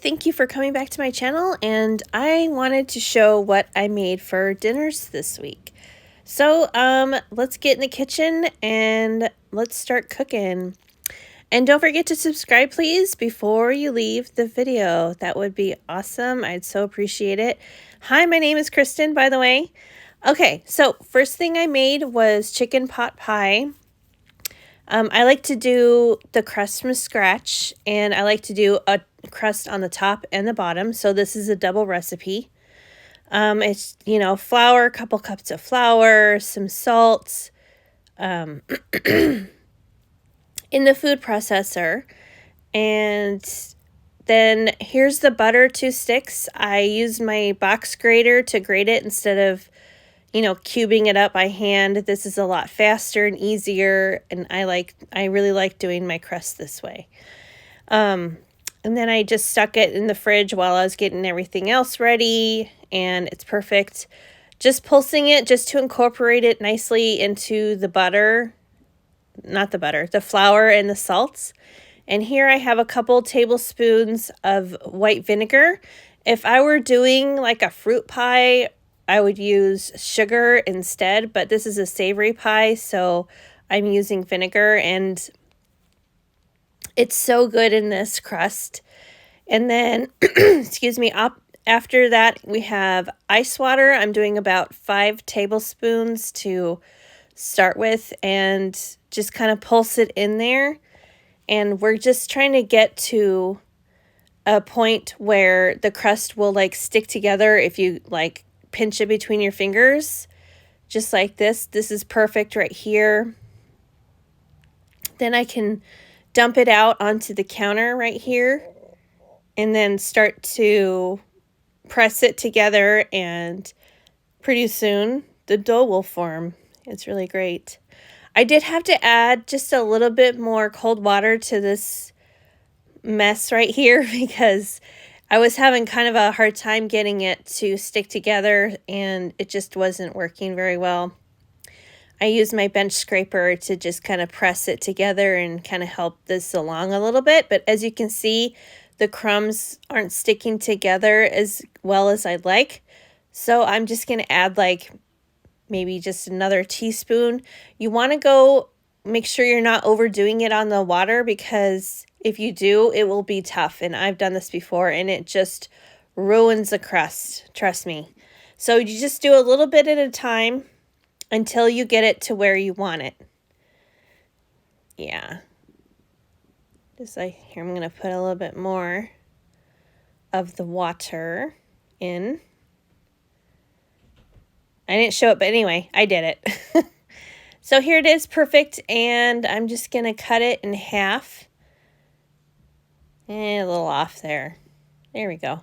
thank you for coming back to my channel, and I wanted to show what I made for dinners this week. So, let's get in the kitchen and let's start cooking. And don't forget to subscribe, please, before you leave the video. That would be awesome. I'd so appreciate it. Hi, my name is Kristen, by the way. Okay, so first thing I made was chicken pot pie. I like to do the crust from scratch, and I like to do a crust on the top and the bottom. So this is a double recipe. It's, flour, a couple cups of flour, some salt, in the food processor. And then here's the butter, 2 sticks. I used my box grater to grate it instead of cubing it up by hand. This is a lot faster and easier, and I really like doing my crust this way. And then I just stuck it in the fridge while I was getting everything else ready, and it's perfect. Just pulsing it just to incorporate it nicely into the butter, the flour and the salts. And here I have a couple tablespoons of white vinegar. If I were doing like a fruit pie, I would use sugar instead, but this is a savory pie, so I'm using vinegar, and it's so good in this crust. And then, excuse me, after that we have ice water. I'm doing about 5 tablespoons to start with, and just kind of pulse it in there. And we're just trying to get to a point where the crust will stick together if you pinch it between your fingers, just like this. This is perfect right here. Then I can dump it out onto the counter right here and then start to press it together, and pretty soon the dough will form. It's really great. I did have to add just a little bit more cold water to this mess right here because I was having kind of a hard time getting it to stick together, and it just wasn't working very well. I used my bench scraper to just kind of press it together and kind of help this along a little bit. But as you can see, the crumbs aren't sticking together as well as I'd like. So I'm just going to add maybe just another teaspoon. You want to make sure you're not overdoing it on the water, because if you do, it will be tough. And I've done this before, and it just ruins the crust. Trust me. So you just do a little bit at a time until you get it to where you want it. Yeah. Just here, I'm going to put a little bit more of the water in. I didn't show it, but anyway, I did it. So here it is, perfect, and I'm just going to cut it in half. And a little off there. There we go.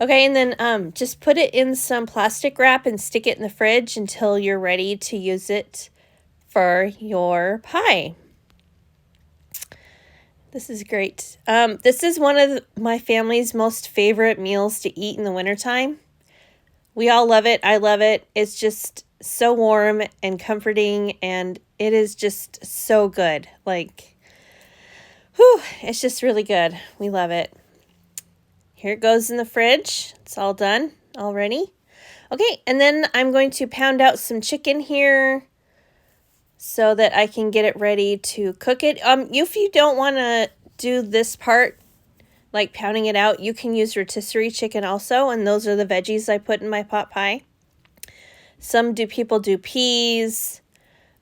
Okay, and then just put it in some plastic wrap and stick it in the fridge until you're ready to use it for your pie. This is great. This is one of my family's most favorite meals to eat in the wintertime. We all love it. I love it. It's just so warm and comforting, and it is just so good. It's just really good. We love it. Here it goes in the fridge. It's all done already. Okay, and then I'm going to pound out some chicken here so that I can get it ready to cook it. If you don't want to do this part, like pounding it out, you can use rotisserie chicken also, and those are the veggies I put in my pot pie. Some people do peas.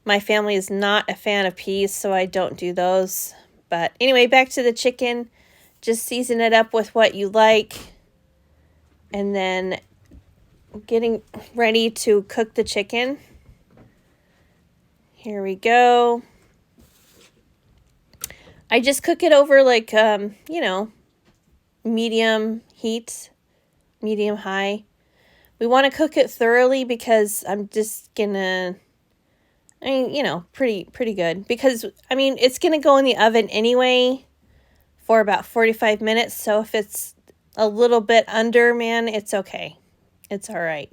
My family is not a fan of peas, so I don't do those. But anyway, back to the chicken. Just season it up with what you like, and then getting ready to cook the chicken. Here we go. I just cook it over medium heat, medium high. We want to cook it thoroughly because I'm just gonna, pretty good, because it's gonna go in the oven anyway for about 45 minutes. So if it's a little bit under, man, it's okay. It's all right.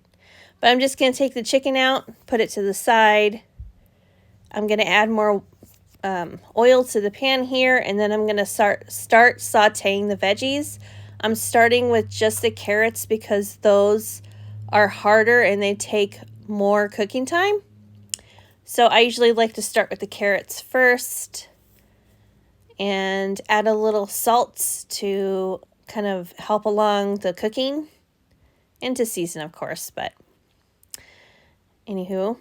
But I'm just gonna take the chicken out, put it to the side. I'm gonna add more oil to the pan here, and then I'm gonna start sauteing the veggies. I'm starting with just the carrots because those are harder and they take more cooking time. So I usually like to start with the carrots first and add a little salt to kind of help along the cooking and to season, of course, but anywho.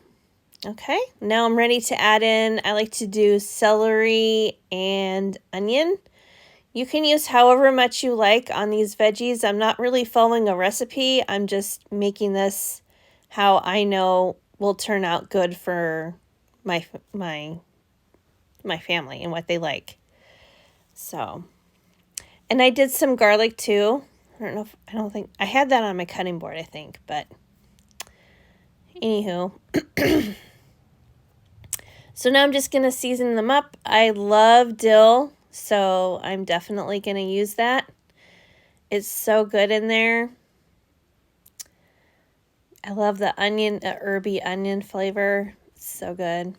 Okay, now I'm ready to add in, I like to do celery and onion. You can use however much you like on these veggies. I'm not really following a recipe. I'm just making this how I know will turn out good for my family and what they like. So, and I did some garlic too. I don't think I had that on my cutting board, I think, but anywho. So now I'm just going to season them up. I love dill, so I'm definitely going to use that. It's so good in there. I love the onion, herby onion flavor. It's so good.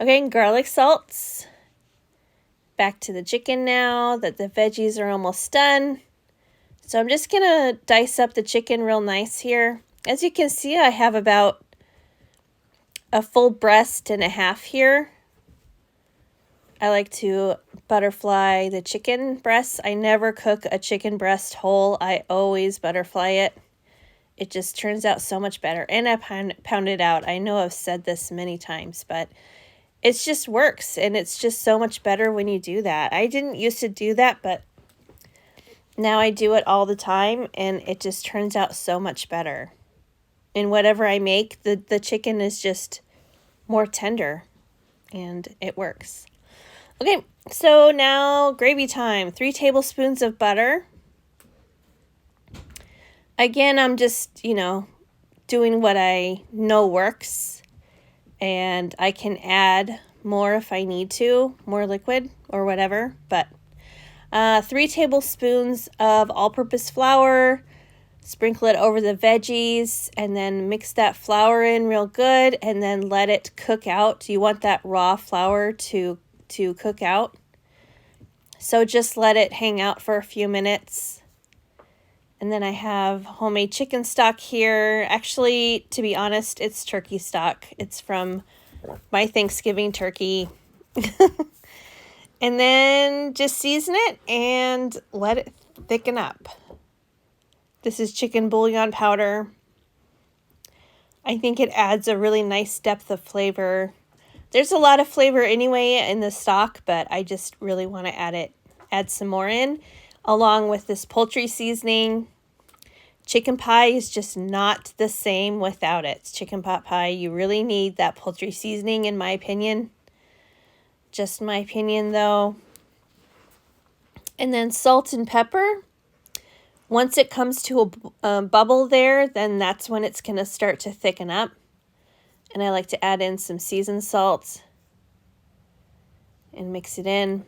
Okay, garlic salts. Back to the chicken now that the veggies are almost done. So I'm just going to dice up the chicken real nice here. As you can see, I have about a full breast and a half here. I like to butterfly the chicken breasts. I never cook a chicken breast whole. I always butterfly it. It just turns out so much better. And I pound it out. I know I've said this many times, but it just works. And it's just so much better when you do that. I didn't used to do that, but now I do it all the time. And it just turns out so much better. And whatever I make, the chicken is just more tender. And it works. Okay, so now gravy time. 3 tablespoons of butter. Again, I'm just, doing what I know works. And I can add more if I need to, more liquid or whatever. But 3 tablespoons of all-purpose flour. Sprinkle it over the veggies and then mix that flour in real good and then let it cook out. You want that raw flour to cook out. So just let it hang out for a few minutes. And then I have homemade chicken stock here. Actually, to be honest, it's turkey stock. It's from my Thanksgiving turkey. And then just season it and let it thicken up. This is chicken bouillon powder. I think it adds a really nice depth of flavor. There's a lot of flavor anyway in the stock, but I just really want to add some more in, along with this poultry seasoning. Chicken pie is just not the same without it. It's chicken pot pie. You really need that poultry seasoning, in my opinion. Just my opinion, though. And then salt and pepper. Once it comes to a bubble there, then that's when it's going to start to thicken up. And I like to add in some seasoned salt and mix it in.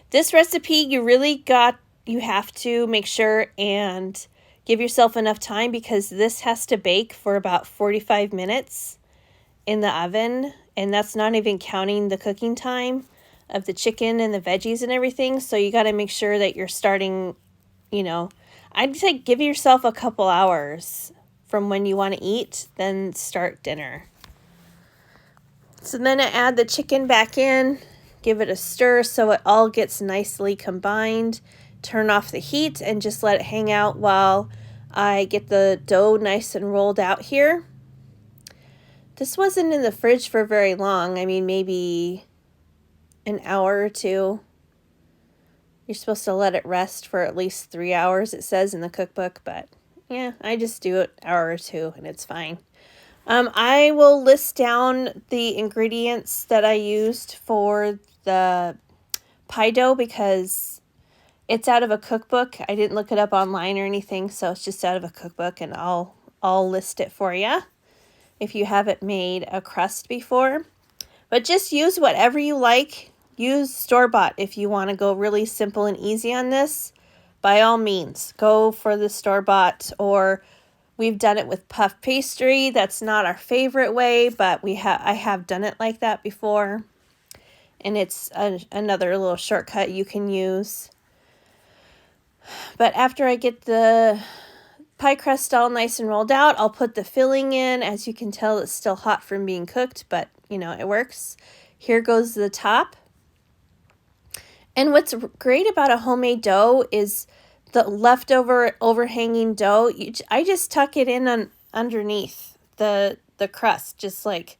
This recipe, you have to make sure and give yourself enough time because this has to bake for about 45 minutes in the oven. And that's not even counting the cooking time of the chicken and the veggies and everything. So you got to make sure that you're starting, I'd say give yourself a couple hours from when you want to eat, then start dinner. So then I add the chicken back in, give it a stir so it all gets nicely combined. Turn off the heat and just let it hang out while I get the dough nice and rolled out here. This wasn't in the fridge for very long. I mean, maybe an hour or two. You're supposed to let it rest for at least 3 hours, it says in the cookbook, but yeah, I just do it an hour or two and it's fine. I will list down the ingredients that I used for the pie dough because it's out of a cookbook. I didn't look it up online or anything, so it's just out of a cookbook, and I'll list it for you if you haven't made a crust before. But just use whatever you like. Use store-bought if you want to go really simple and easy on this. By all means, go for the store-bought, or we've done it with puff pastry. That's not our favorite way, but I have done it like that before. And it's another little shortcut you can use. But after I get the pie crust all nice and rolled out, I'll put the filling in. As you can tell, it's still hot from being cooked, but you know, it works. Here goes the top. And what's great about a homemade dough is the leftover overhanging dough. I just tuck it in underneath the crust, just like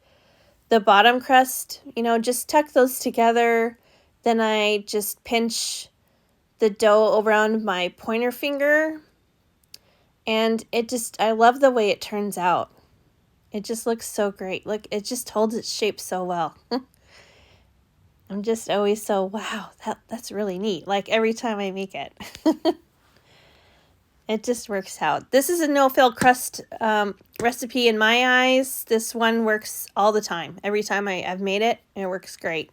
the bottom crust, you know, just tuck those together. Then I just pinch the dough around my pointer finger, and I love the way it turns out. It just looks so great. Look, it just holds its shape so well. I'm just always so, wow, that's really neat. Like every time I make it. It just works out. This is a no-fail crust recipe in my eyes. This one works all the time. Every time I've made it, and it works great.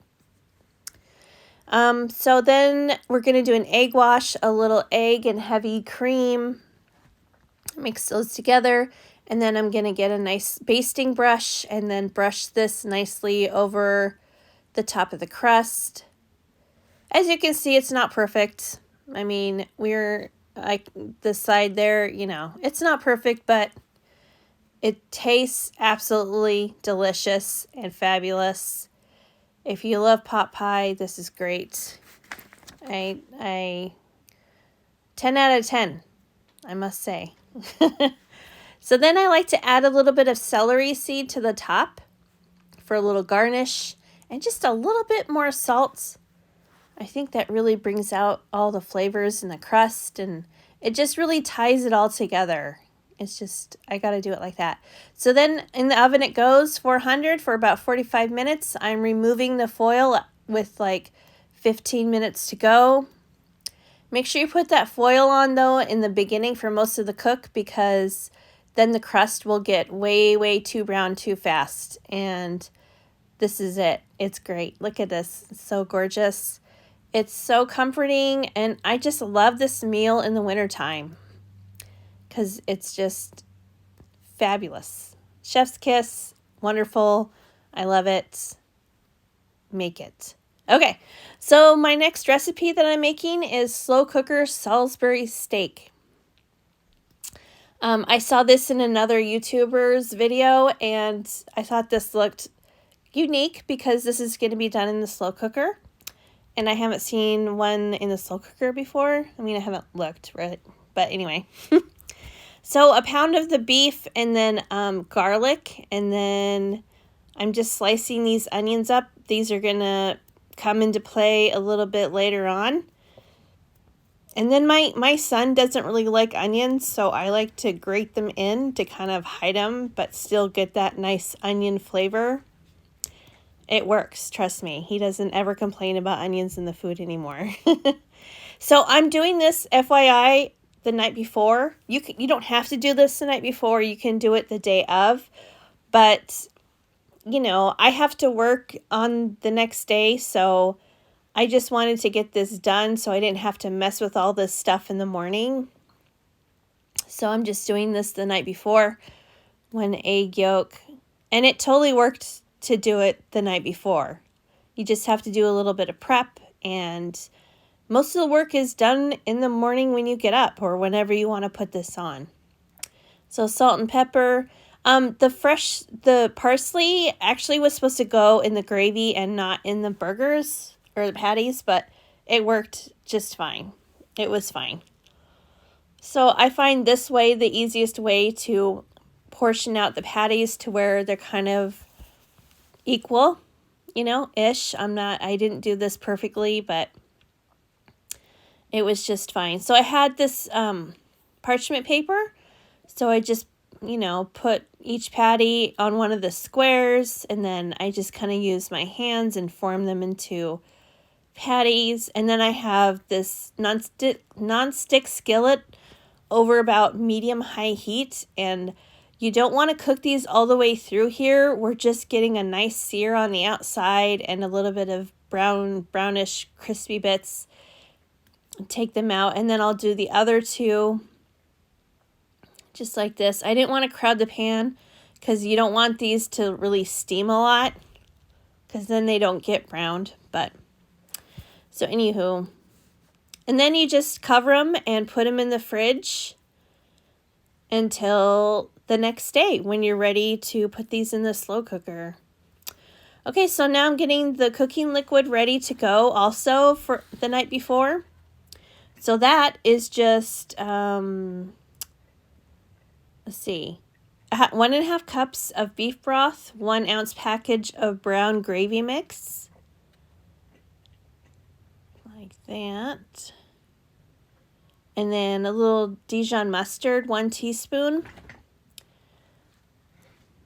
So then we're going to do an egg wash, a little egg and heavy cream. Mix those together. And then I'm going to get a nice basting brush and then brush this nicely over the top of the crust. As you can see, it's not perfect. I mean, like the side there, you know, it's not perfect, but it tastes absolutely delicious and fabulous. If you love pot pie, this is great. I 10 out of 10, I must say. So then I like to add a little bit of celery seed to the top for a little garnish and just a little bit more salt. I think that really brings out all the flavors in the crust, and it just really ties it all together. It's just, I got to do it like that. So then in the oven it goes, 400 for about 45 minutes. I'm removing the foil with like 15 minutes to go. Make sure you put that foil on though in the beginning for most of the cook, because then the crust will get way, way too brown too fast. And this is it. It's great. Look at this. It's so gorgeous. It's so comforting, and I just love this meal in the wintertime because it's just fabulous. Chef's kiss, wonderful. I love it. Make it. Okay, so my next recipe that I'm making is slow cooker Salisbury steak. I saw this in another YouTuber's video, and I thought this looked unique because this is going to be done in the slow cooker. And I haven't seen one in the slow cooker before. I mean, I haven't looked, right? But anyway. So a pound of the beef, and then garlic. And then I'm just slicing these onions up. These are going to come into play a little bit later on. And then my son doesn't really like onions, so I like to grate them in to kind of hide them, but still get that nice onion flavor. It works, trust me. He doesn't ever complain about onions in the food anymore. So I'm doing this, FYI, the night before. You don't have to do this the night before. You can do it the day of. But, you know, I have to work on the next day, so I just wanted to get this done so I didn't have to mess with all this stuff in the morning. So I'm just doing this the night before, 1 egg yolk. And it totally worked to do it the night before. You just have to do a little bit of prep, and most of the work is done in the morning when you get up or whenever you want to put this on. So salt and pepper. The parsley actually was supposed to go in the gravy and not in the burgers or the patties, but it worked just fine. It was fine. So I find this way the easiest way to portion out the patties to where they're kind of equal, you know, ish. I didn't do this perfectly, but it was just fine. So I had this parchment paper, so I just, you know, put each patty on one of the squares, and then I just kind of use my hands and form them into patties. And then I have this non-stick skillet over about medium-high heat, and you don't want to cook these all the way through here. We're just getting a nice sear on the outside and a little bit of brownish crispy bits. Take them out, and then I'll do the other two just like this. I didn't want to crowd the pan because you don't want these to really steam a lot, because then they don't get browned. But so anywho, And then you just cover them and put them in the fridge until the next day when you're ready to put these in the slow cooker. Okay, so now I'm getting the cooking liquid ready to go also for the night before. So that is just, let's see, 1.5 cups of beef broth, 1 ounce package of brown gravy mix, like that. And then a little Dijon mustard, 1 teaspoon.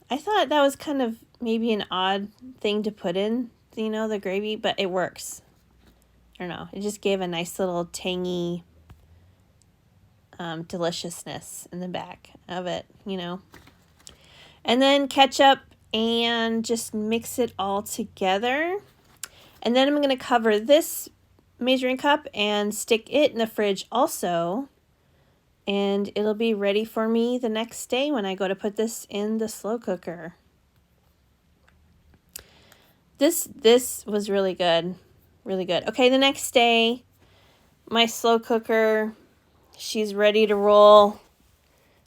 I thought that was kind of maybe an odd thing to put in, you know, the gravy, but it works. I don't know. It just gave a nice little tangy deliciousness in the back of it, you know. And then ketchup and just mix it all together. And then I'm going to cover this measuring cup and stick it in the fridge also. And it'll be ready for me the next day when I go to put this in the slow cooker. This was really good. Really good. Okay, the next day, my slow cooker, she's ready to roll.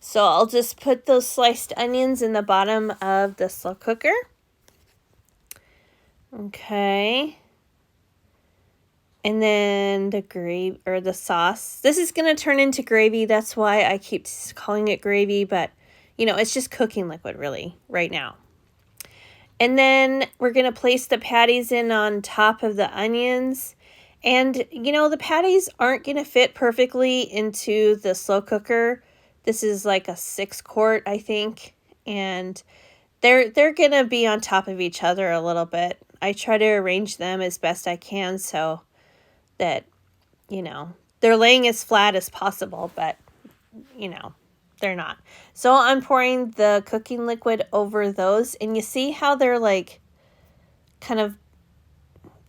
So I'll just put those sliced onions in the bottom of the slow cooker. Okay. And then the gravy or the sauce. This is going to turn into gravy. That's why I keep calling it gravy, but you know, it's just cooking liquid really right now. And then we're going to place the patties in on top of the onions. And you know, the patties aren't going to fit perfectly into the slow cooker. This is like a 6-quart, I think, and they're going to be on top of each other a little bit. I try to arrange them as best I can so that, you know, they're laying as flat as possible, but, you know, they're not. So I'm pouring the cooking liquid over those, and you see how they're like kind of,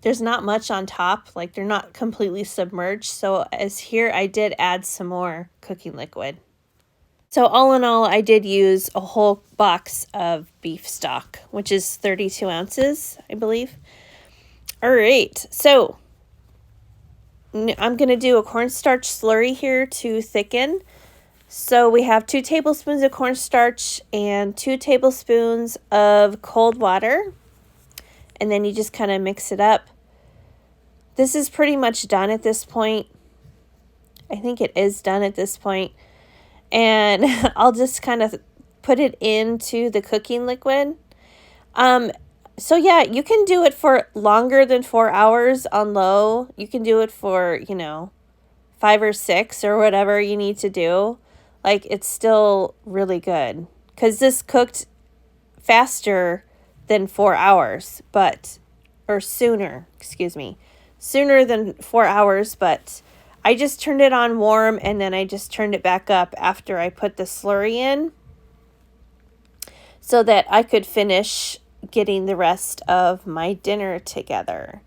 there's not much on top, like they're not completely submerged. So as here, I did add some more cooking liquid. So all in all, I did use a whole box of beef stock, which is 32 ounces, I believe. All right, so I'm going to do a cornstarch slurry here to thicken. So we have 2 tablespoons of cornstarch and 2 tablespoons of cold water. And then you just kind of mix it up. This is pretty much done at this point. I think it is done at this point. And I'll just kind of put it into the cooking liquid. So yeah, you can do it for longer than 4 hours on low. You can do it for, you know, 5 or 6 or whatever you need to do. Like, it's still really good. Because this cooked faster than 4 hours, but, or sooner, excuse me. Sooner than 4 hours, but I just turned it on warm and then I just turned it back up after I put the slurry in so that I could finish getting the rest of my dinner together.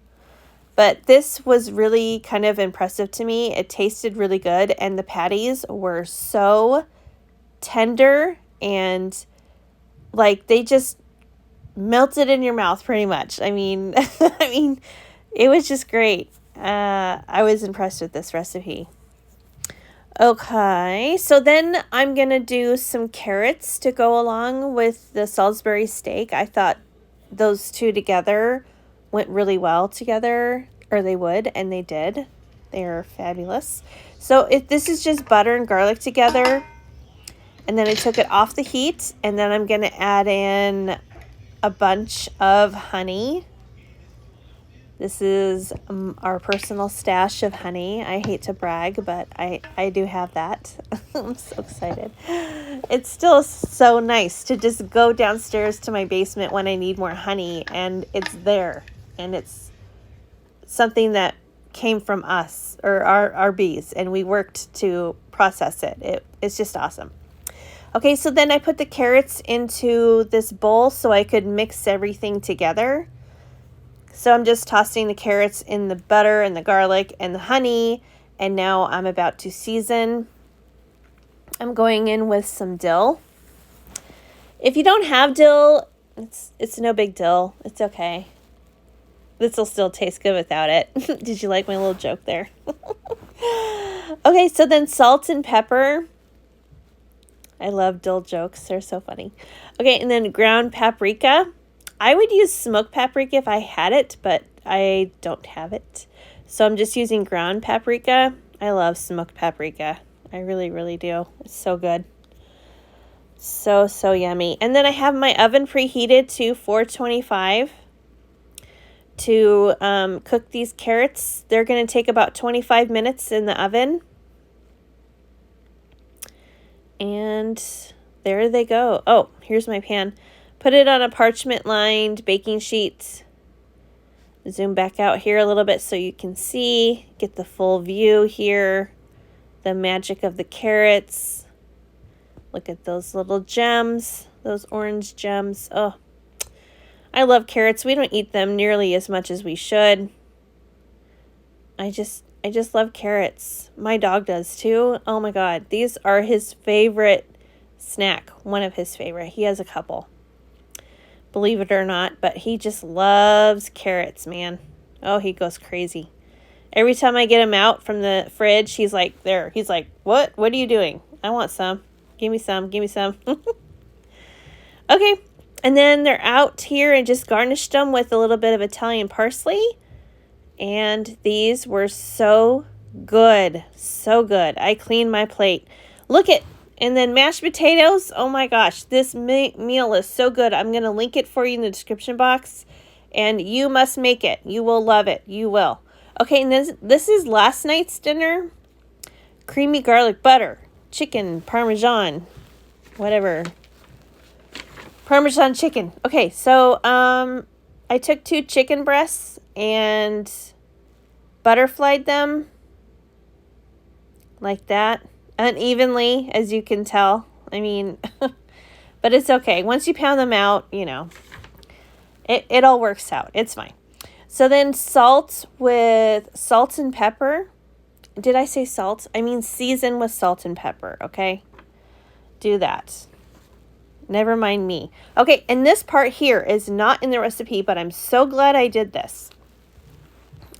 But this was really kind of impressive to me. It tasted really good and the patties were so tender and like they just melted in your mouth pretty much. I mean, it was just great. I was impressed with this recipe. Okay, so then I'm going to do some carrots to go along with the Salisbury steak. I thought those two together went really well together, or they would, and they did. They're fabulous. So this is just butter and garlic together, and then I took it off the heat, and then I'm going to add in a bunch of honey. This is our personal stash of honey. I hate to brag, but I do have that. I'm so excited. It's still so nice to just go downstairs to my basement when I need more honey, and it's there. And it's something that came from us, or our bees, and we worked to process it. It's just awesome. Okay, so then I put the carrots into this bowl so I could mix everything together. So I'm just tossing the carrots in the butter and the garlic and the honey, and now I'm about to season. I'm going in with some dill. If you don't have dill, it's no big deal. It's okay. This will still taste good without it. Did you like my little joke there? Okay, so then salt and pepper. I love dill jokes. They're so funny. Okay, and then ground paprika. I would use smoked paprika if I had it, but I don't have it. So I'm just using ground paprika. I love smoked paprika. I really, really do. It's so good. So, so yummy. And then I have my oven preheated to 425 to cook these carrots. They're going to take about 25 minutes in the oven. And there they go. Oh, here's my pan. Put it on a parchment-lined baking sheet. Zoom back out here a little bit so you can see. Get the full view here. The magic of the carrots. Look at those little gems. Those orange gems. Oh, I love carrots. We don't eat them nearly as much as we should. I just love carrots. My dog does too. Oh my God. These are his favorite snack. One of his favorite. He has a couple. Believe it or not, but he just loves carrots, man. Oh, he goes crazy. Every time I get him out from the fridge, he's like, there. He's like, what? What are you doing? I want some. Give me some. Give me some. Okay. And then they're out here and just garnished them with a little bit of Italian parsley. And these were so good. So good. I cleaned my plate. Look at, and then mashed potatoes. Oh my gosh. This meal is so good. I'm going to link it for you in the description box. And you must make it. You will love it. You will. Okay, and this is last night's dinner. Creamy garlic butter. Chicken, Parmesan, whatever. Parmesan chicken. Okay, so I took 2 chicken breasts and butterflied them like that, unevenly, as you can tell. I mean, but it's okay. Once you pound them out, you know, it all works out. It's fine. So then salt and pepper. Did I say salt? I mean season with salt and pepper, okay? Do that. Never mind me. Okay, and this part here is not in the recipe, but I'm so glad I did this.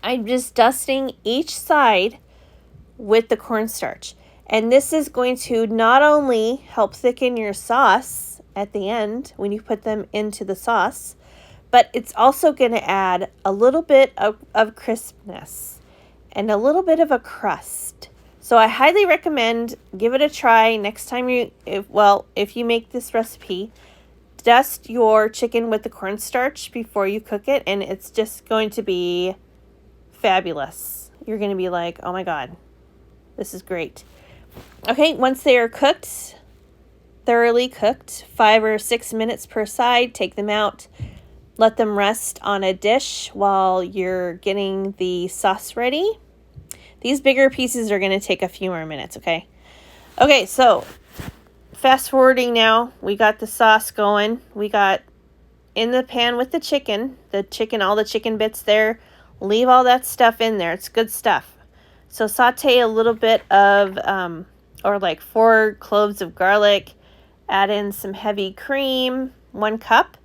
I'm just dusting each side with the cornstarch. And this is going to not only help thicken your sauce at the end when you put them into the sauce, but it's also going to add a little bit of crispness and a little bit of a crust. So I highly recommend give it a try next time if you make this recipe. Dust your chicken with the cornstarch before you cook it, and it's just going to be fabulous. You're going to be like, oh my God, this is great. Okay, once they are cooked, thoroughly cooked, 5 or 6 minutes per side, take them out. Let them rest on a dish while you're getting the sauce ready. These bigger pieces are going to take a few more minutes, okay? Okay, so fast forwarding now, we got the sauce going. We got in the pan with the chicken, all the chicken bits there. Leave all that stuff in there. It's good stuff. So saute a little bit of, or like 4 cloves of garlic. Add in some heavy cream, 1 cup.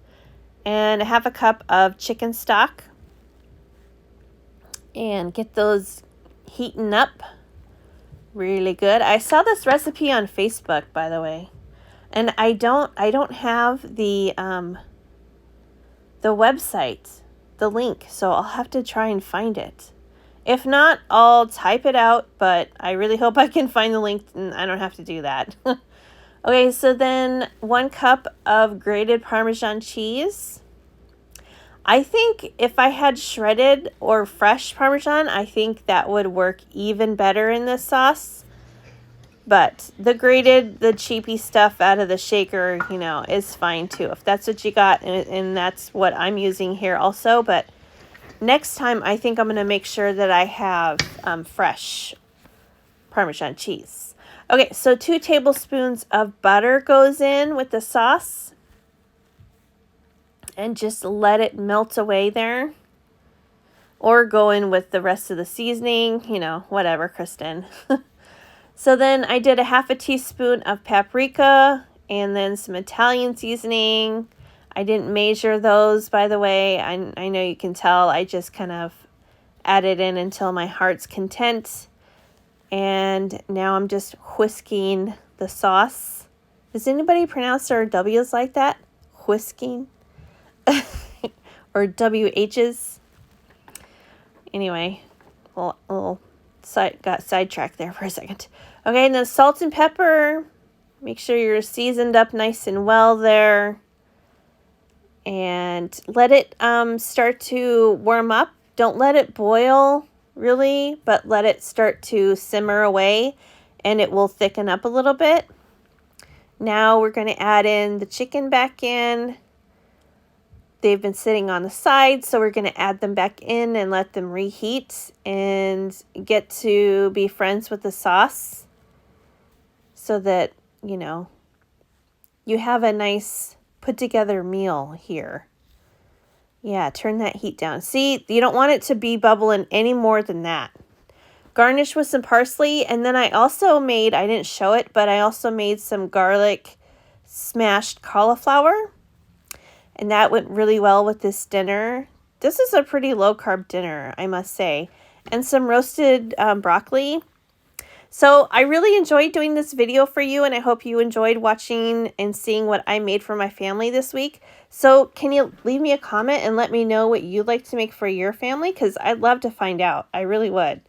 And a half a cup of chicken stock. And get those heating up really good. I saw this recipe on Facebook, by the way. And I don't have the website, the link, so I'll have to try and find it. If not, I'll type it out, but I really hope I can find the link and I don't have to do that. Okay, so then 1 cup of grated Parmesan cheese. I think if I had shredded or fresh Parmesan, I think that would work even better in this sauce. But the grated, the cheapy stuff out of the shaker, you know, is fine too. If that's what you got, and that's what I'm using here also. But next time, I think I'm going to make sure that I have fresh Parmesan cheese. Okay, so 2 tablespoons of butter goes in with the sauce. And just let it melt away there. Or go in with the rest of the seasoning, you know, whatever, Kristen. So then I did a half a teaspoon of paprika and then some Italian seasoning. I didn't measure those, by the way. I know you can tell. I just kind of added in until my heart's content. And now I'm just whisking the sauce. Does anybody pronounce their W's like that? Whisking? Or WH's? Anyway, got sidetracked there for a second. Okay, and then salt and pepper. Make sure you're seasoned up nice and well there. And let it start to warm up. Don't let it boil, really, but let it start to simmer away, and it will thicken up a little bit. Now we're going to add in the chicken back in. They've been sitting on the side, so we're going to add them back in and let them reheat and get to be friends with the sauce so that, you know, you have a nice put together meal here. Yeah, turn that heat down. See, you don't want it to be bubbling any more than that. Garnish with some parsley, and then I also made, I didn't show it, but I also made some garlic smashed cauliflower. And that went really well with this dinner. This is a pretty low-carb dinner, I must say. And some roasted broccoli. So I really enjoyed doing this video for you, and I hope you enjoyed watching and seeing what I made for my family this week. So can you leave me a comment and let me know what you'd like to make for your family? Because I'd love to find out. I really would.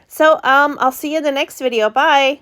So I'll see you in the next video. Bye.